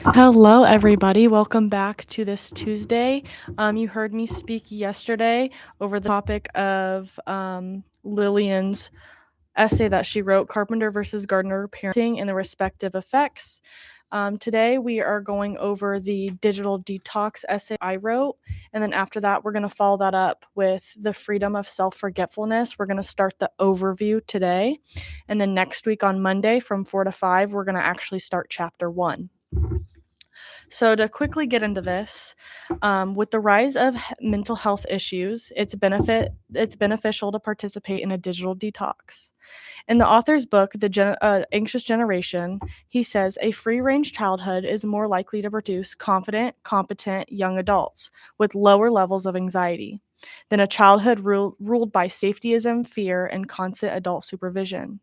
Hello, everybody. Welcome back to this Tuesday. You heard me speak yesterday over the topic of Lillian's essay that she wrote, Carpenter versus Gardner Parenting and the Respective Effects. Today, we are going over the digital detox essay I wrote. And then after that, we're going to follow that up with the freedom of self-forgetfulness. We're going to start the overview today. And then next week on Monday from 4 to 5, we're going to actually start chapter 1. So, to quickly get into this, with the rise of mental health issues, it's beneficial to participate in a digital detox. In the author's book, The Anxious Generation, he says a free-range childhood is more likely to produce confident, competent young adults with lower levels of anxiety than a childhood ruled by safetyism, fear, and constant adult supervision.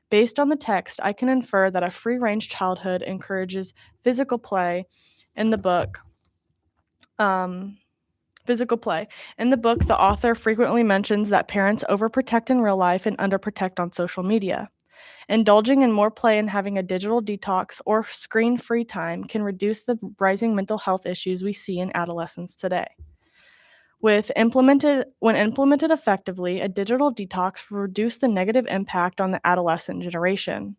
Based on the text, I can infer that a free range childhood encourages physical play in the book. Um, Physical play. In the book, the author frequently mentions that parents overprotect in real life and underprotect on social media. Indulging in more play and having a digital detox or screen free time can reduce the rising mental health issues we see in adolescents today. When implemented effectively, a digital detox will reduce the negative impact on the adolescent generation.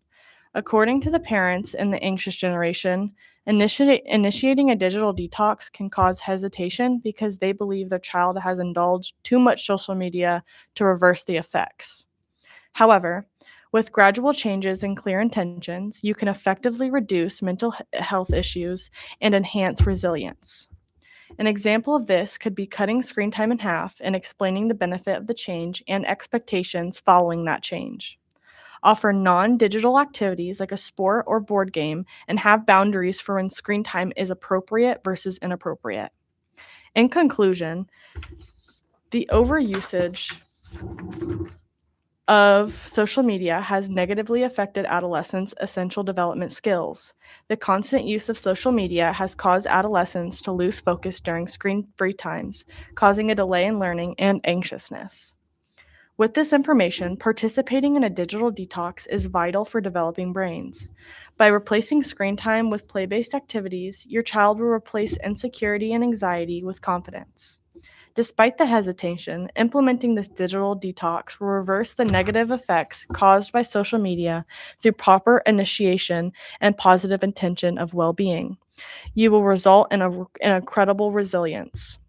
According to the parents in the anxious generation, initiating a digital detox can cause hesitation because they believe their child has indulged too much social media to reverse the effects. However, with gradual changes and clear intentions, you can effectively reduce mental health issues and enhance resilience. An example of this could be cutting screen time in half and explaining the benefit of the change and expectations following that change. Offer non digital activities like a sport or board game, and have boundaries for when screen time is appropriate versus inappropriate. In conclusion, the overusage of social media has negatively affected adolescents' essential development skills. The constant use of social media has caused adolescents to lose focus during screen free times, causing a delay in learning and anxiousness. With this information, participating in a digital detox is vital for developing brains. By replacing screen time with play based activities, your child will replace insecurity and anxiety with confidence. Despite the hesitation, implementing this digital detox will reverse the negative effects caused by social media through proper initiation and positive intention of well being. You will result in an incredible resilience.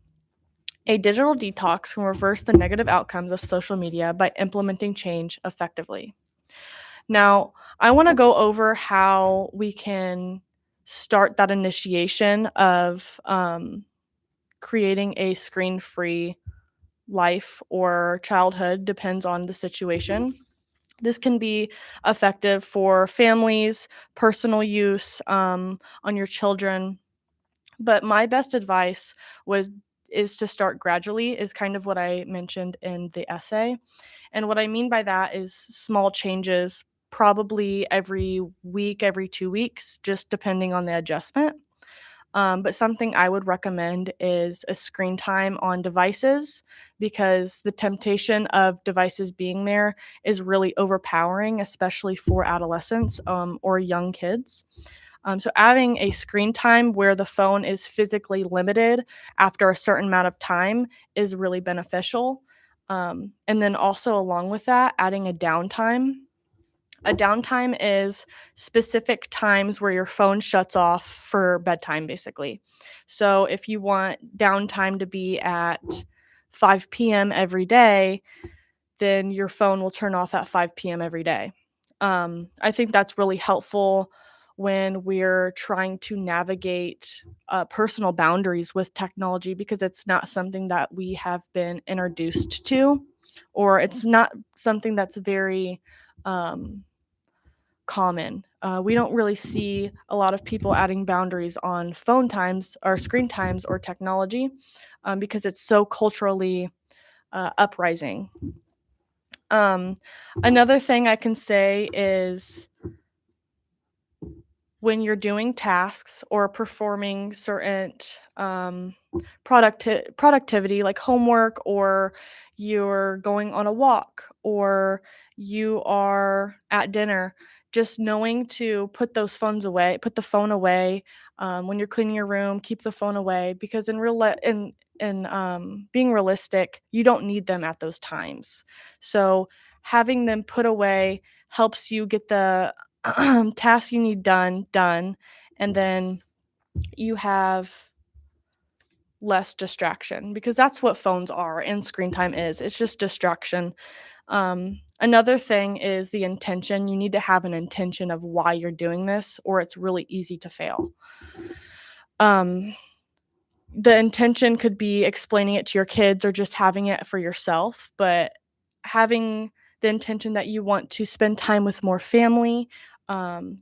A digital detox can reverse the negative outcomes of social media by implementing change effectively. Now, I want to go over how we can start that initiation of creating a screen free life or childhood, depends on the situation. This can be effective for families, personal use on your children, but my best advice was is to start gradually, is kind of what I mentioned in the essay. And what I mean by that is small changes, probably every week, every 2 weeks, just depending on the adjustment. But something I would recommend is a screen time on devices, because the temptation of devices being there is really overpowering, especially for adolescents or young kids. So, adding a screen time where the phone is physically limited after a certain amount of time is really beneficial. And then also, along with that, adding a downtime. A downtime is specific times where your phone shuts off for bedtime, basically. So if you want downtime to be at 5 p.m. every day, then your phone will turn off at 5 p.m. every day. I think that's really helpful when we're trying to navigate personal boundaries with technology, because it's not something that we have been introduced to, or it's not something that's very common. We don't really see a lot of people adding boundaries on phone times or screen times or technology, because it's so culturally uprising. Um, Another thing I can say is when you're doing tasks or performing certain productivity like homework, or you're going on a walk, or you are at dinner, just knowing to put the phone away, when you're cleaning your room, keep the phone away because being realistic, you don't need them at those times. So having them put away helps you get the task you need done, and then you have less distraction because that's what phones are and screen time is. It's just distraction. Another thing is the intention. You need to have an intention of why you're doing this, or it's really easy to fail. Um, the intention could be explaining it to your kids or just having it for yourself, but having the intention that you want to spend time with more family,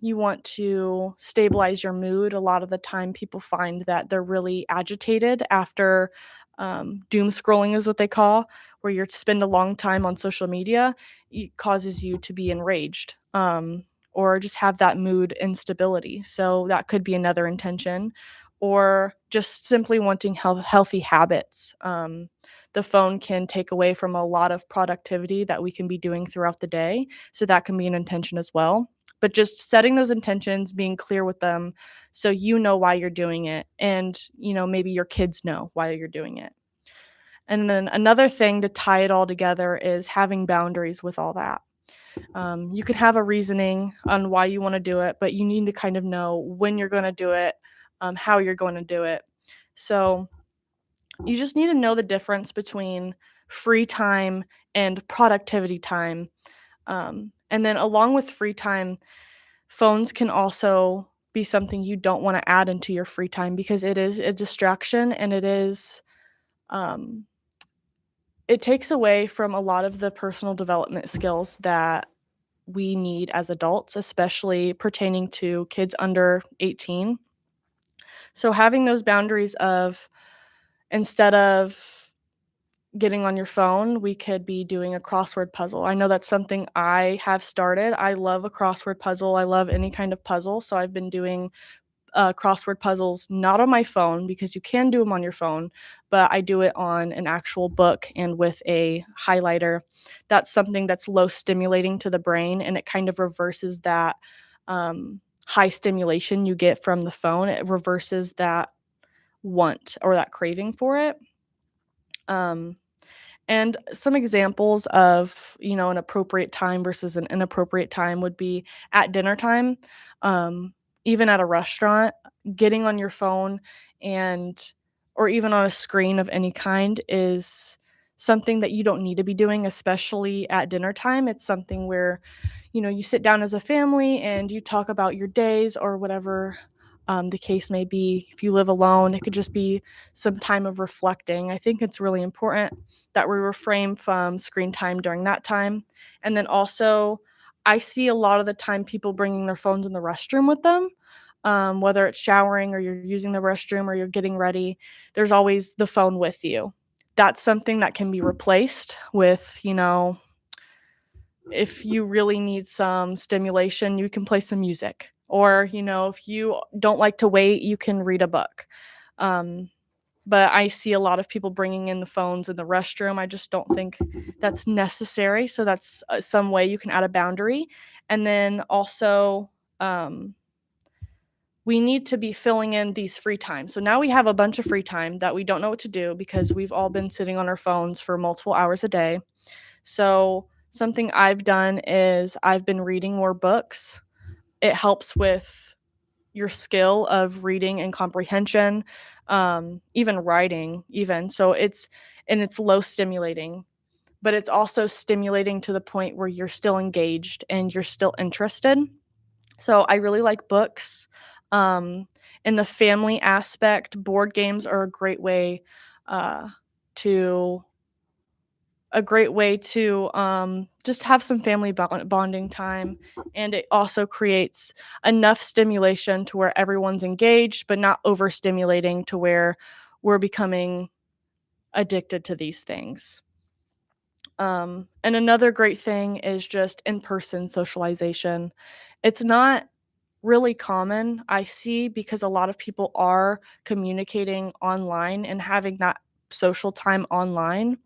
you want to stabilize your mood. A lot of the time, people find that they're really agitated after doom scrolling, is what they call, where you spend a long time on social media. It causes you to be enraged. Or just have that mood instability. So that could be another intention, or just simply wanting healthy habits. The phone can take away from a lot of productivity that we can be doing throughout the day. So that can be an intention as well. But just setting those intentions, being clear with them so you know why you're doing it. And, maybe your kids know why you're doing it. And then another thing to tie it all together is having boundaries with all that. You can have a reasoning on why you want to do it, but you need to kind of know when you're going to do it, how you're going to do it. So you just need to know the difference between free time and productivity time. And then along with free time, phones can also be something you don't want to add into your free time because it is a distraction and um, it takes away from a lot of the personal development skills that we need as adults, especially pertaining to kids under 18. So having those boundaries of, instead of getting on your phone, we could be doing a crossword puzzle. I know that's something I have started. I love a crossword puzzle. I love any kind of puzzle. So I've been doing crossword puzzles, not on my phone because you can do them on your phone, but I do it on an actual book and with a highlighter. That's something that's low stimulating to the brain, and it kind of reverses that high stimulation you get from the phone. It reverses that want or that craving for it. Um, and some examples of, an appropriate time versus an inappropriate time would be at dinner time, um, even at a restaurant, getting on your phone and or even on a screen of any kind is something that you don't need to be doing, especially at dinner time. It's something where, you sit down as a family and you talk about your days or whatever the case may be. If you live alone, it could just be some time of reflecting. I think it's really important that we refrain from screen time during that time. And then also, I see a lot of the time people bringing their phones in the restroom with them, whether it's showering or you're using the restroom or you're getting ready. There's always the phone with you. That's something that can be replaced with, if you really need some stimulation, you can play some music. Or, if you don't like to wait, you can read a book. Um, but I see a lot of people bringing in the phones in the restroom. I just don't think that's necessary. So that's some way you can add a boundary. And then also, um, we need to be filling in these free time. So now we have a bunch of free time that we don't know what to do because we've all been sitting on our phones for multiple hours a day. So something I've done is I've been reading more books. It helps with your skill of reading and comprehension, even writing, even. So it's low stimulating, but it's also stimulating to the point where you're still engaged and you're still interested. So I really like books. Um, in the family aspect, board games are uh, to just have some family bonding time, and it also creates enough stimulation to where everyone's engaged, but not overstimulating to where we're becoming addicted to these things. And another great thing is just in-person socialization. It's not really common, I see, because a lot of people are communicating online and having that social time online.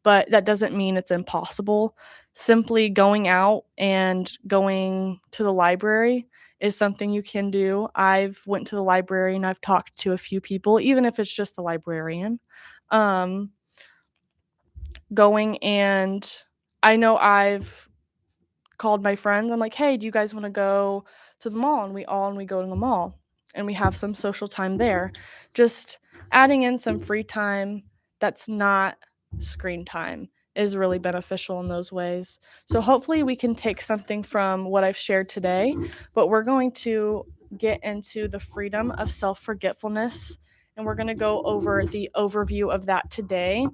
but that doesn't mean it's impossible. Simply going out and going to the library is something you can do. I've went to the library and I've talked to a few people, even if it's just the librarian. Um, going and I know I've called my friends. I'm like, "Hey, do you guys wanna go to the mall?" And we go to the mall, and we have some social time there. Just adding in some free time that's not screen time is really beneficial in those ways. So hopefully we can take something from what I've shared today, but we're going to get into the freedom of self-forgetfulness, and we're gonna go over the overview of that today,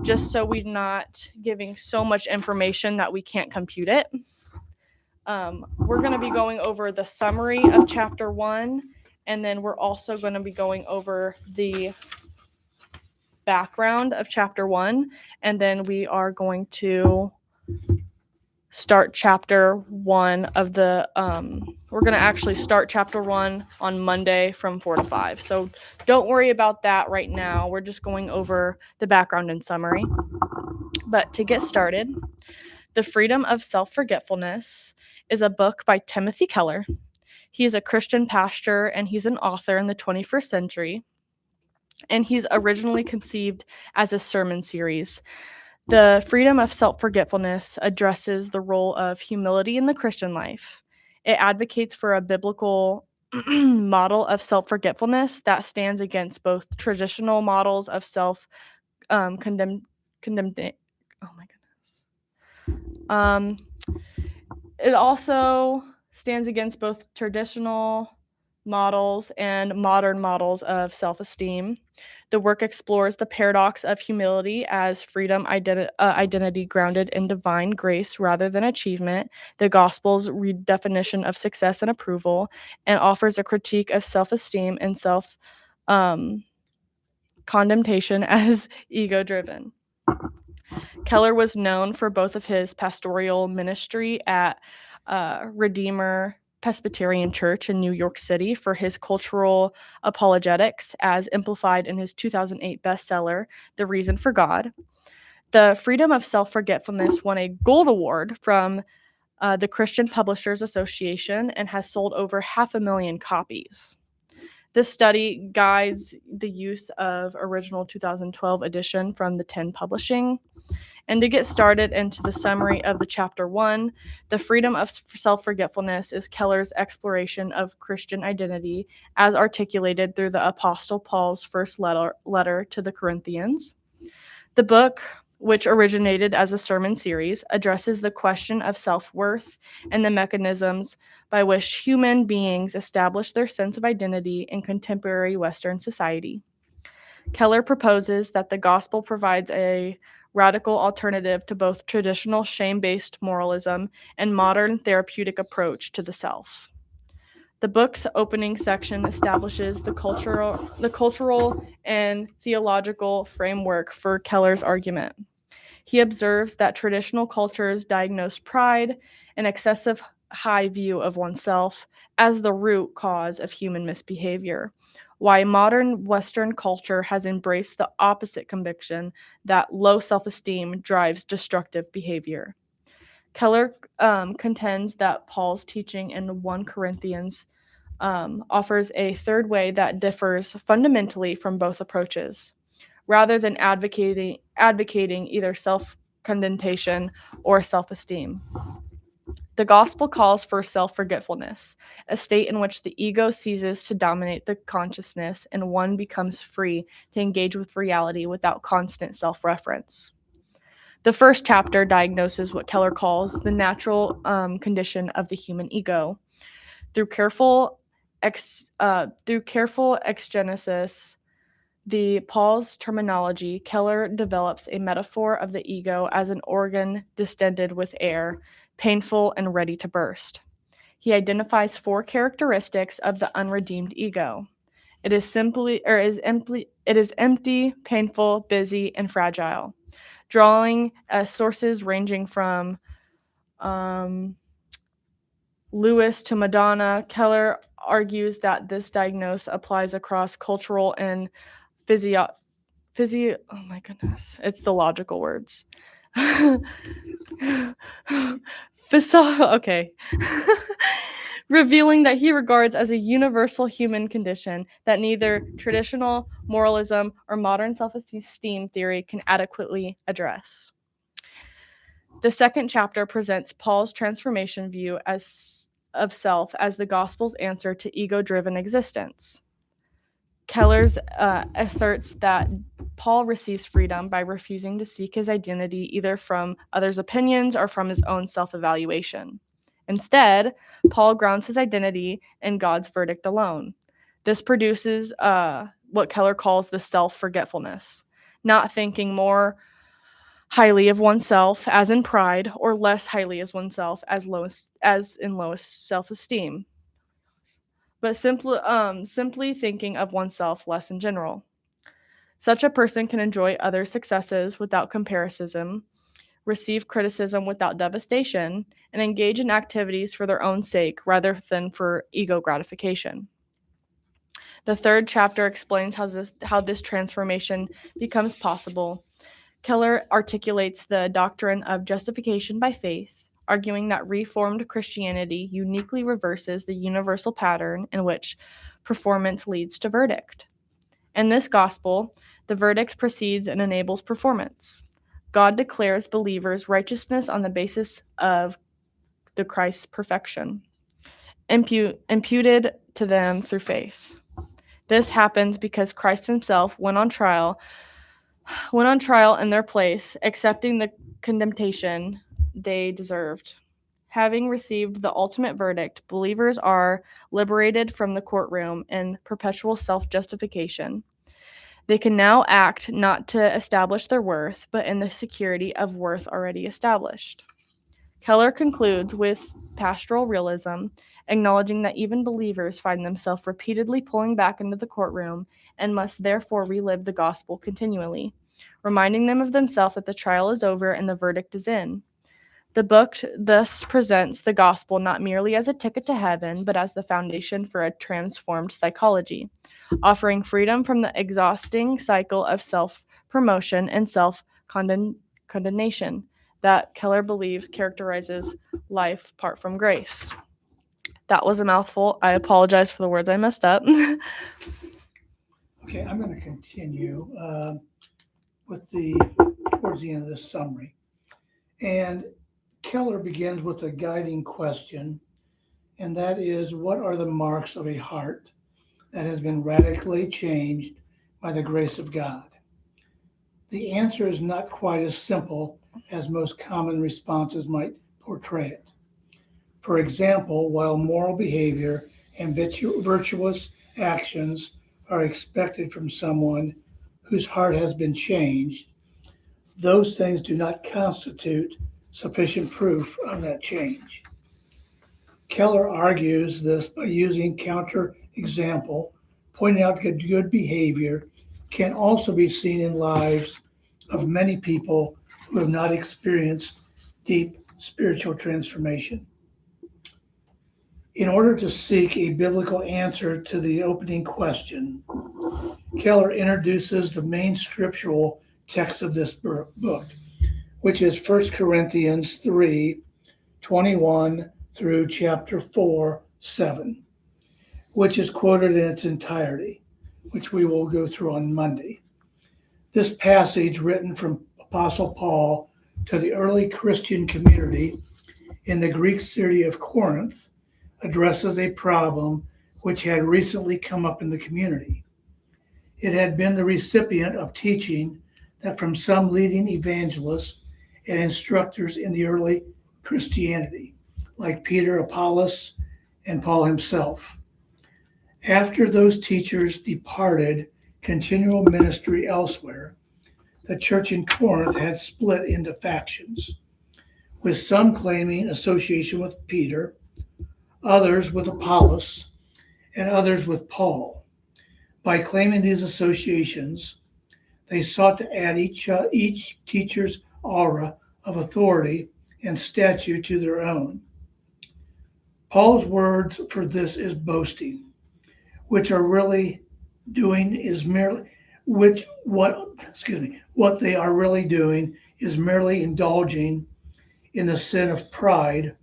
just so we're not giving so much information that we can't compute it. We're going to be going over the summary of chapter 1, and then we're also going to be going over the background of chapter 1, and then we are going to start chapter 1 of the we're going to actually start chapter 1 on Monday from 4 to 5. So don't worry about that right now. We're just going over the background and summary. But to get started, The Freedom of Self-Forgetfulness is a book by Timothy Keller. He's a Christian pastor and he's an author in the 21st century. And he's originally conceived as a sermon series. The Freedom of Self-Forgetfulness addresses the role of humility in the Christian life. It advocates for a biblical model of self-forgetfulness that stands against both traditional models of condemn oh my goodness. It also stands against both traditional models and modern models of self-esteem. The work explores the paradox of humility as freedom identity grounded in divine grace rather than achievement, the gospel's redefinition of success and approval, and offers a critique of self-esteem and self um, condemnation as ego-driven. Keller was known for both of his pastoral ministry at Redeemer Presbyterian Church in New York City for his cultural apologetics, as amplified in his 2008 bestseller, The Reason for God. The Freedom of Self-Forgetfulness won a Gold Award from the Christian Publishers Association and has sold over 500,000 copies. This study guides the use of original 2012 edition from the 10 Publishing. And to get started into the summary of the chapter 1, the freedom of self-forgetfulness is Keller's exploration of Christian identity as articulated through the Apostle Paul's first letter to the Corinthians. The book, which originated as a sermon series, addresses the question of self-worth and the mechanisms by which human beings establish their sense of identity in contemporary Western society. Keller proposes that the gospel provides a radical alternative to both traditional shame-based moralism and modern therapeutic approach to the self. The book's opening section establishes the cultural and theological framework for Keller's argument. He observes that traditional cultures diagnose pride, an excessive high view of oneself, as the root cause of human misbehavior, while modern Western culture has embraced the opposite conviction that low self-esteem drives destructive behavior. Keller contends that Paul's teaching in 1 Corinthians offers a third way that differs fundamentally from both approaches, rather than advocating either self-condemnation or self-esteem. The gospel calls for self-forgetfulness, a state in which the ego ceases to dominate the consciousness and one becomes free to engage with reality without constant self-reference. The first chapter diagnoses what Keller calls the natural condition of the human ego. Through careful exegesis, the Paul's terminology, Keller develops a metaphor of the ego as an organ distended with air, painful and ready to burst. He identifies 4 characteristics of the unredeemed ego. It is empty, painful, busy, and fragile. Drawing sources ranging from Lewis to Madonna, Keller argues that this diagnosis applies across cultural and Oh my goodness, it's the logical words. Okay. Revealing that he regards as a universal human condition that neither traditional moralism or modern self-esteem theory can adequately address. The second chapter presents Paul's transformation view of self as the gospel's answer to ego-driven existence. Keller's asserts that Paul receives freedom by refusing to seek his identity either from others' opinions or from his own self-evaluation. Instead, Paul grounds his identity in God's verdict alone. This produces what Keller calls the self-forgetfulness, not thinking more highly of oneself as in pride or less highly as oneself as in lowest self-esteem, but simply thinking of oneself less in general. Such a person can enjoy others' successes without comparison, receive criticism without devastation, and engage in activities for their own sake rather than for ego gratification. The third chapter explains how this transformation becomes possible. Keller articulates the doctrine of justification by faith, arguing that Reformed Christianity uniquely reverses the universal pattern in which performance leads to verdict. In this gospel, the verdict precedes and enables performance. God declares believers' righteousness on the basis of the Christ's perfection, imputed to them through faith. This happens because Christ himself went on trial in their place, accepting the condemnation they deserved. Having received the ultimate verdict, believers are liberated from the courtroom in perpetual self-justification. They can now act not to establish their worth, but in the security of worth already established. Keller concludes with pastoral realism, acknowledging that even believers find themselves repeatedly pulling back into the courtroom and must therefore relive the gospel continually, reminding them of themselves that the trial is over and the verdict is in. The book thus presents the gospel not merely as a ticket to heaven, but as the foundation for a transformed psychology, offering freedom from the exhausting cycle of self-promotion and self-condemnation that Keller believes characterizes life apart from grace. That was a mouthful. I apologize for the words I messed up. Okay, I'm going to continue towards the end of this summary. And Keller begins with a guiding question, and that is, what are the marks of a heart that has been radically changed by the grace of God? The answer is not quite as simple as most common responses might portray it. For example, while moral behavior and virtuous actions are expected from someone whose heart has been changed, those things do not constitute sufficient proof of that change. Keller argues this by using counter-example, pointing out that good behavior can also be seen in lives of many people who have not experienced deep spiritual transformation. In order to seek a biblical answer to the opening question, Keller introduces the main scriptural text of this book, which is 1 Corinthians 3:21 through chapter 4:7, which is quoted in its entirety, which we will go through on Monday. This passage, written from Apostle Paul to the early Christian community in the Greek city of Corinth, addresses a problem which had recently come up in the community. It had been the recipient of teaching that from some leading evangelists and instructors in the early Christianity, like Peter, Apollos, and Paul himself. After those teachers departed continual ministry elsewhere, the church in Corinth had split into factions, with some claiming association with Peter, others with Apollos, and others with Paul. By claiming these associations, they sought to add each teacher's aura of authority and stature to their own. Paul's words for this is boasting, which are really doing is merely which what they are really doing is merely indulging in the sin of pride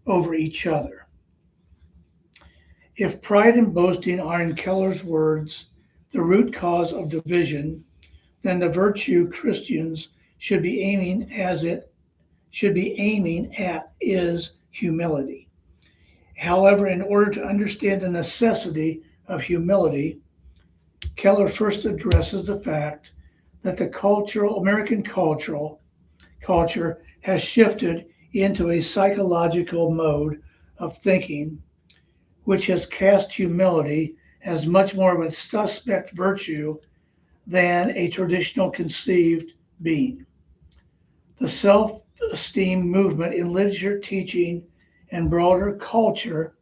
over each other. If pride and boasting are, in Keller's words, the root cause of division, then the virtue Christians should be aiming at is humility. However, in order to understand the necessity of humility, Keller first addresses the fact that the American culture has shifted into a psychological mode of thinking, which has cast humility as much more of a suspect virtue than a traditional conceived being. The self esteem movement in literature, teaching, and broader culture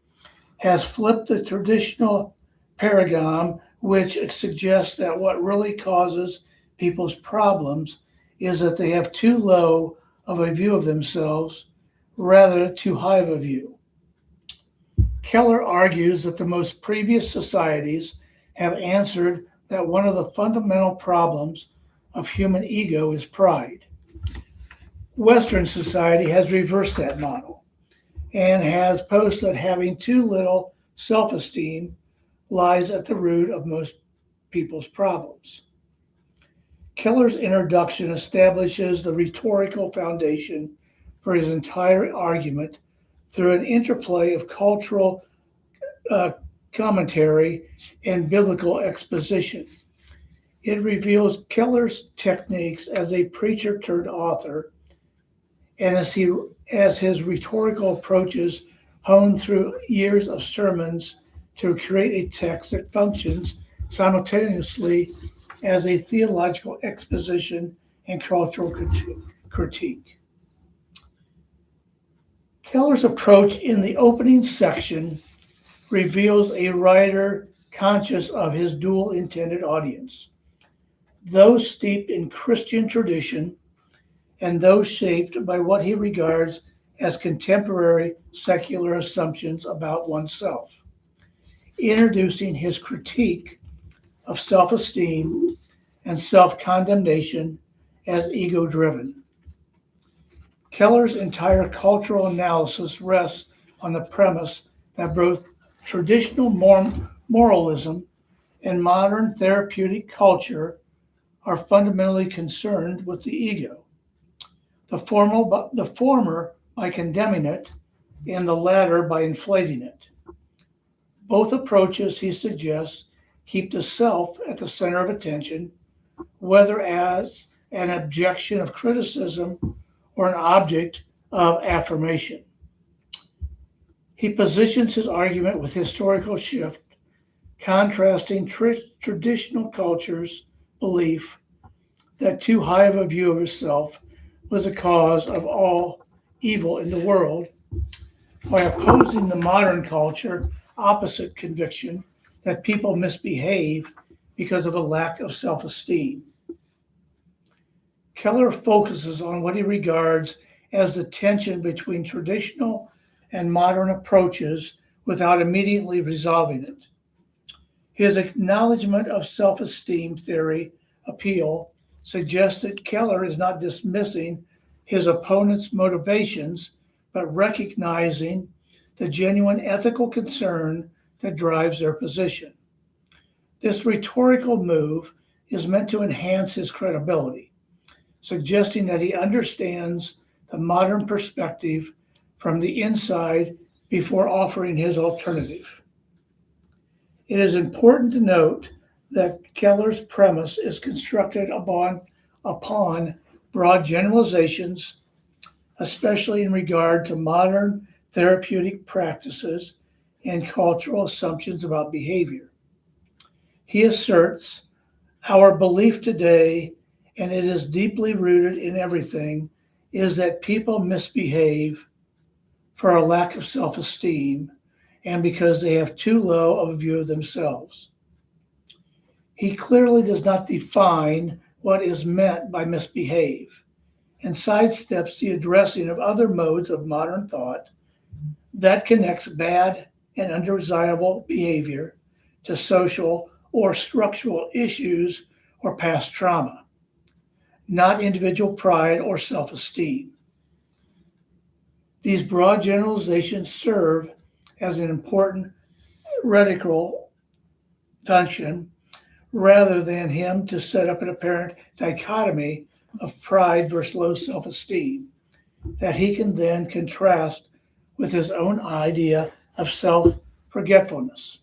has flipped the traditional paradigm, which suggests that what really causes people's problems is that they have too low of a view of themselves rather too high of a view. Keller argues that the most previous societies have answered that one of the fundamental problems of human ego is pride. Western society has reversed that model and has posed that having too little self esteem lies at the root of most people's problems. Keller's introduction establishes the rhetorical foundation for his entire argument through an interplay of cultural uh, commentary and biblical exposition. It reveals Keller's techniques as a preacher turned author, and as his rhetorical approaches honed through years of sermons to create a text that functions simultaneously as a theological exposition and cultural critique. Keller's approach in the opening section reveals a writer conscious of his dual intended audience, those steeped in Christian tradition and those shaped by what he regards as contemporary secular assumptions about oneself, introducing his critique of self esteem and self condemnation as ego driven. Keller's entire cultural analysis rests on the premise that both traditional moralism and modern therapeutic culture are fundamentally concerned with the ego, the former by condemning it, and the latter by inflating it. Both approaches, he suggests, keep the self at the center of attention, whether as an objection of criticism or an object of affirmation. He positions his argument with historical shift, contrasting traditional culture's belief that too high of a view of himself was a cause of all evil in the world, by opposing the modern culture opposite conviction that people misbehave because of a lack of self esteem. Keller focuses on what he regards as the tension between traditional and modern approaches without immediately resolving it. His acknowledgement of self esteem theory appeal suggests that Keller is not dismissing his opponent's motivations, but recognizing the genuine ethical concern that drives their position. This rhetorical move is meant to enhance his credibility, suggesting that he understands the modern perspective from the inside before offering his alternative. It is important to note that Keller's premise is constructed upon broad generalizations, especially in regard to modern therapeutic practices and cultural assumptions about behavior. He asserts our belief today, and it is deeply rooted in everything, is that people misbehave for a lack of self esteem and because they have too low of a view of themselves. He clearly does not define what is meant by misbehave and sidesteps the addressing of other modes of modern thought that connects bad and undesirable behavior to social or structural issues or past trauma, not individual pride or self-esteem. These broad generalizations serve as an important rhetorical function rather than him to set up an apparent dichotomy of pride versus low self-esteem that he can then contrast with his own idea of self-forgetfulness.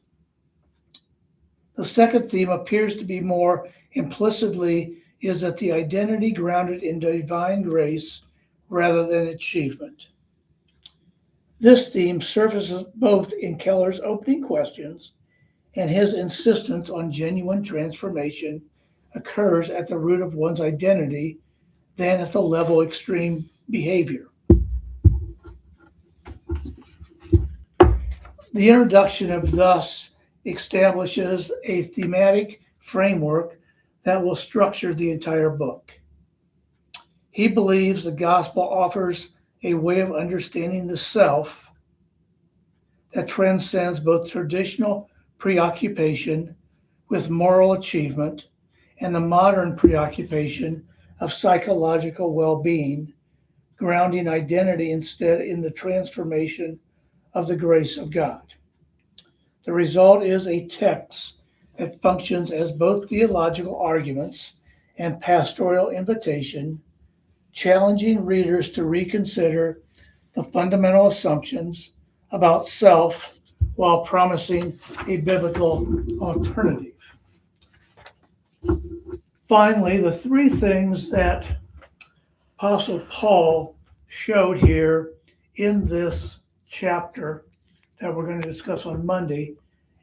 The second theme appears to be more implicitly is that the identity grounded in divine grace rather than achievement. This theme surfaces both in Keller's opening questions and his insistence on genuine transformation occurs at the root of one's identity than at the level of extreme behavior. The introduction of thus establishes a thematic framework that will structure the entire book. He believes the gospel offers a way of understanding the self that transcends both traditional preoccupation with moral achievement and the modern preoccupation of psychological well-being, grounding identity instead in the transformation of the grace of God. The result is a text that functions as both theological arguments and pastoral invitation, challenging readers to reconsider the fundamental assumptions about self while promising a biblical alternative. Finally, the three things that Apostle Paul showed here in this chapter that we're going to discuss on Monday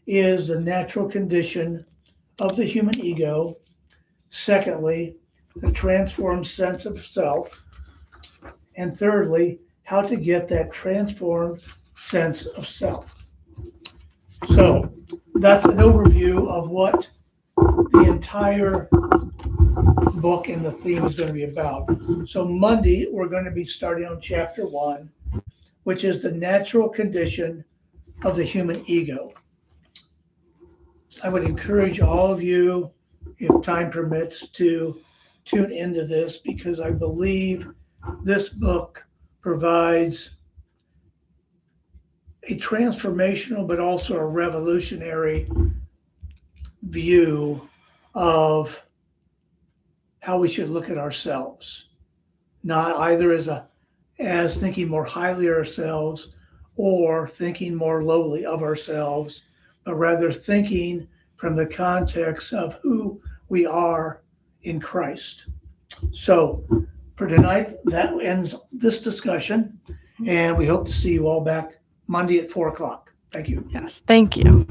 is the natural condition of the human ego. Secondly, the transformed sense of self. And thirdly, how to get that transformed sense of self. So that's an overview of what the entire book and the theme is going to be about. So Monday, we're going to be starting on chapter 1, which is the natural condition of the human ego. I would encourage all of you, if time permits, to tune into this because I believe this book provides a transformational but also a revolutionary view of how we should look at ourselves, not either as thinking more highly of ourselves or thinking more lowly of ourselves, but rather thinking from the context of who we are in Christ. So for tonight, that ends this discussion, and we hope to see you all back Monday at 4 o'clock. Thank you. Yes, thank you.